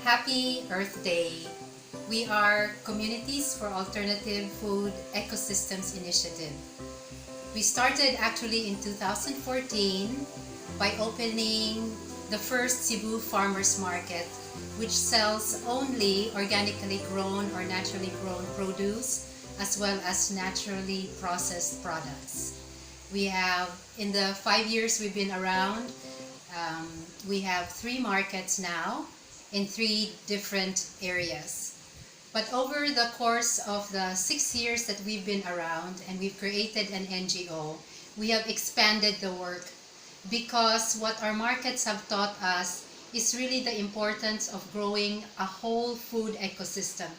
Happy Earth Day! We are Communities for Alternative Food Ecosystems Initiative. We started actually in 2014 by opening the first Cebu Farmers Market, which sells only organically grown or naturally grown produce as well as naturally processed products. We have, in the 5 years we've been around, um, we have three markets now in three different areas. But over the course of the 6 years that we've been around and we've created an NGO, we have expanded the work because what our markets have taught us is really the importance of growing a whole food ecosystem.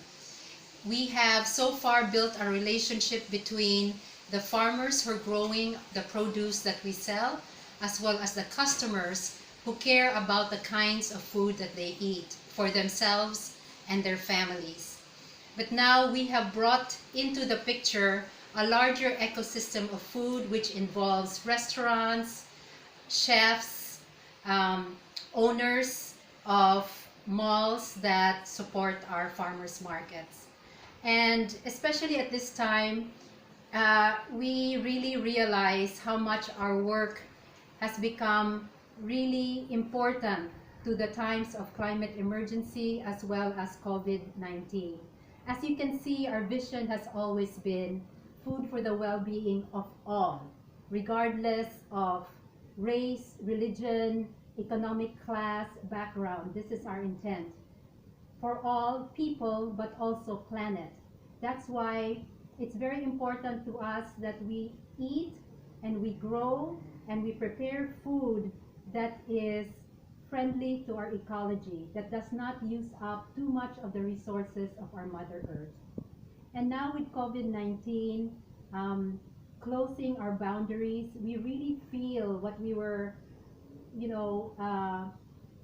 We have so far built a relationship between the farmers who are growing the produce that we sell, as well as the customers who care about the kinds of food that they eat for themselves and their families. But now we have brought into the picture a larger ecosystem of food which involves restaurants, chefs, owners of malls that support our farmers markets. And especially at this time, we really realize how much our work has become really important to the times of climate emergency as well as COVID-19. As you can see, our vision has always been food for the well-being of all, regardless of race, religion, economic class, background. This is our intent. For all people, but also planet. That's why it's very important to us that we eat and we grow and we prepare food that is friendly to our ecology, that does not use up too much of the resources of our Mother Earth. And now with COVID-19 closing our boundaries, we really feel what we were,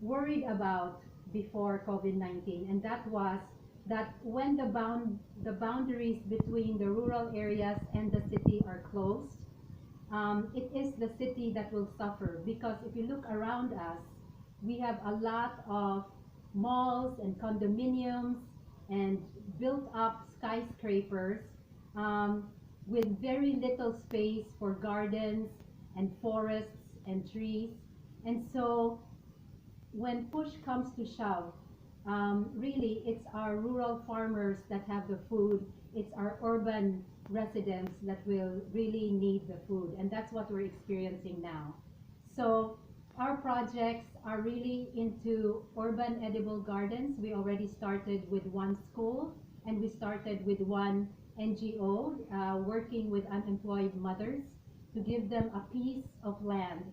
worried about before COVID-19, and that was that when the boundaries between the rural areas and the city are closed, it is the city that will suffer, because if you look around us, we have a lot of malls and condominiums and built up skyscrapers with very little space for gardens and forests and trees. And so when push comes to shove, really it's our rural farmers that have the food. It's our urban residents that will really need the food, and that's what we're experiencing now. So our projects are really into urban edible gardens. We already started with one school, and we started with one NGO working with unemployed mothers to give them a piece of land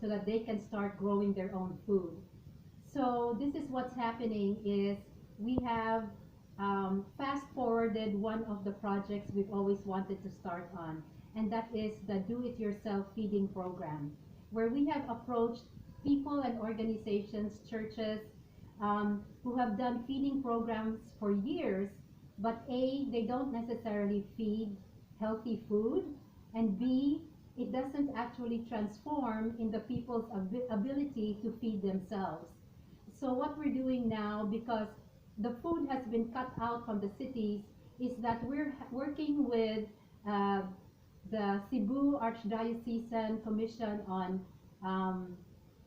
so that they can start growing their own food. So this is what's happening is we have fast forwarded one of the projects we've always wanted to start on, and that is the do-it-yourself feeding program, where we have approached people and organizations, churches, who have done feeding programs for years, but A, they don't necessarily feed healthy food, and B, it doesn't actually transform in the people's ability to feed themselves. So what we're doing now, because the food has been cut out from the cities, is that we're working with the Cebu Archdiocesan Commission on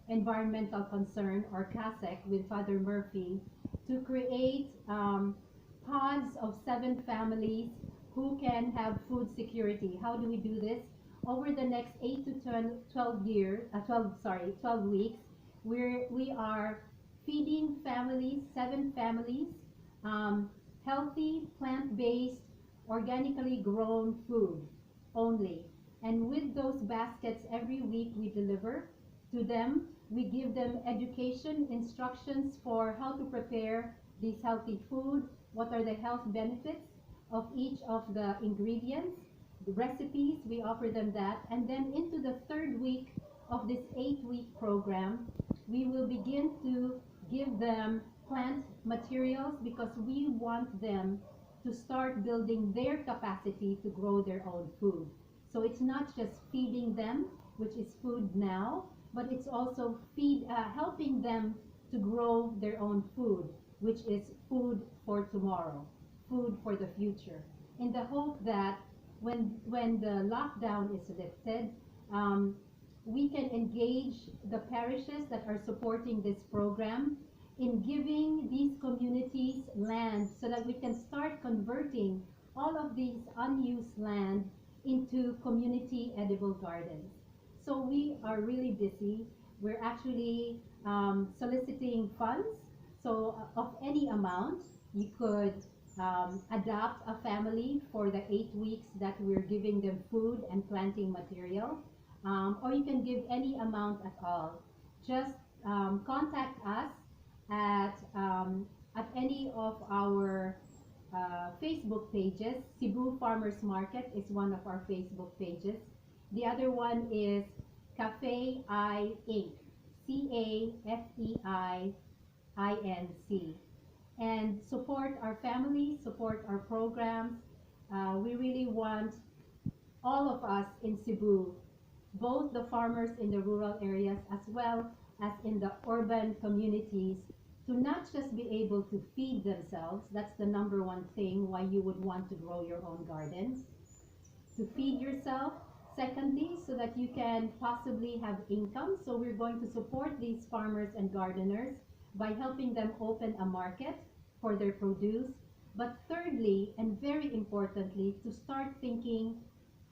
Environmental Concern, or CAFEi, with Father Murphy, to create pods of 7 families who can have food security. How do we do this? Over the next 8 to 12 weeks, we are feeding families, 7 families, healthy, plant-based, organically grown food only. And with those baskets, every week we deliver to them. We give them education, instructions for how to prepare this healthy food, what are the health benefits of each of the ingredients, the recipes, we offer them that. And then into the 3rd week of this 8-week program, we will begin to give them plant materials, because we want them to start building their capacity to grow their own food. So it's not just feeding them, which is food now, but it's also helping them to grow their own food, which is food for tomorrow, food for the future, in the hope that when the lockdown is lifted, um, we can engage the parishes that are supporting this program in giving these communities land so that we can start converting all of these unused land into community edible gardens. So we are really busy. We're actually soliciting funds. So of any amount, you could adopt a family for the 8 weeks that we're giving them food and planting material, or you can give any amount at all. Just contact us at any of our Facebook pages. Cebu Farmers Market is one of our Facebook pages. The other one is CAFEi Inc. CAFEi and support our families, support our programs. We really want all of us in Cebu, both the farmers in the rural areas as well as in the urban communities, to not just be able to feed themselves. That's the number one thing why you would want to grow your own gardens, to feed yourself. Secondly, so that you can possibly have income. So we're going to support these farmers and gardeners by helping them open a market for their produce. But thirdly, and very importantly, to start thinking,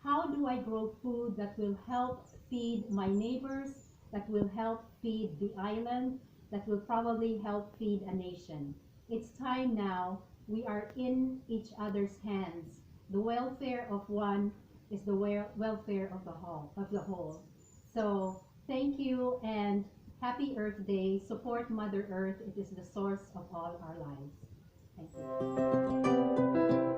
how do I grow food that will help feed my neighbors, that will help feed the island, that will probably help feed a nation? It's time now. We are in each other's hands. The welfare of one is the welfare of the whole. So thank you and happy Earth Day. Support Mother Earth. It is the source of all our lives. Thank you.